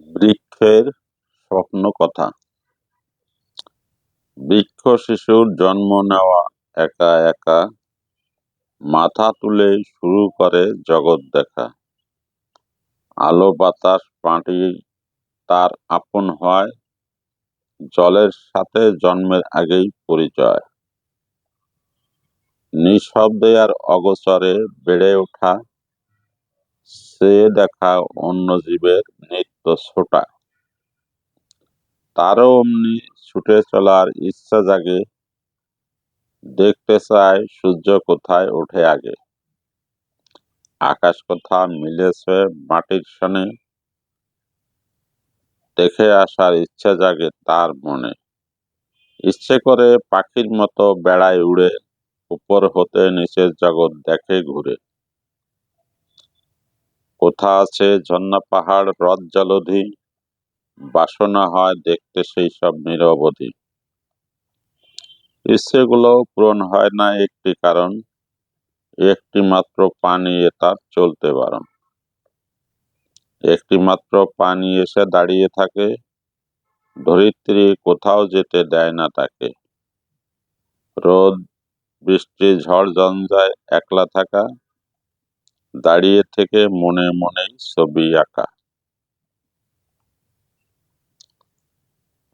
বৃক্ষের স্বপ্নকথা। বৃক্ষ শিশুর জন্ম নেওয়া একা একা, মাথা তুলেই শুরু করে জগৎ দেখা। আলো বাতাস মাটি তার আপন হয়, জলের সাথে জন্মের আগেই পরিচয়। নিঃশব্দে আর অগোচরে বেড়ে ওঠা, সে দেখা অন্য জীবের নিত্য ছোটা। তারও অমনি ছুটে চলার ইচ্ছা জাগে, দেখতে চায় সূর্য কোথায় ওঠে আগে। আকাশ কথা মিলেছে মাটির সনে, দেখে আসার ইচ্ছা জাগে তার মনে। ইচ্ছে করে পাখির মতো বেড়ায় উড়ে, উপর হতে নিচের জগৎ দেখে ঘুরে। কোথা আছে ঝর্ণা পাহাড় হ্রদ জলধি, বাসনা হয় দেখতে সেই সব নিরবধি। ইচ্ছেগুলো পূরণ হয় না একটি কারণ, একটি মাত্র পানি তার চলতে বারণ। একটি মাত্র পানি এসে দাঁড়িয়ে থাকে, ধরিত্রী কোথাও যেতে দেয় না তাকে। রোদ বৃষ্টি ঝড় ঝঞ্ঝায় একলা থাকা, দাঁড়িয়ে থেকে মনে মনেই ছবি আঁকা।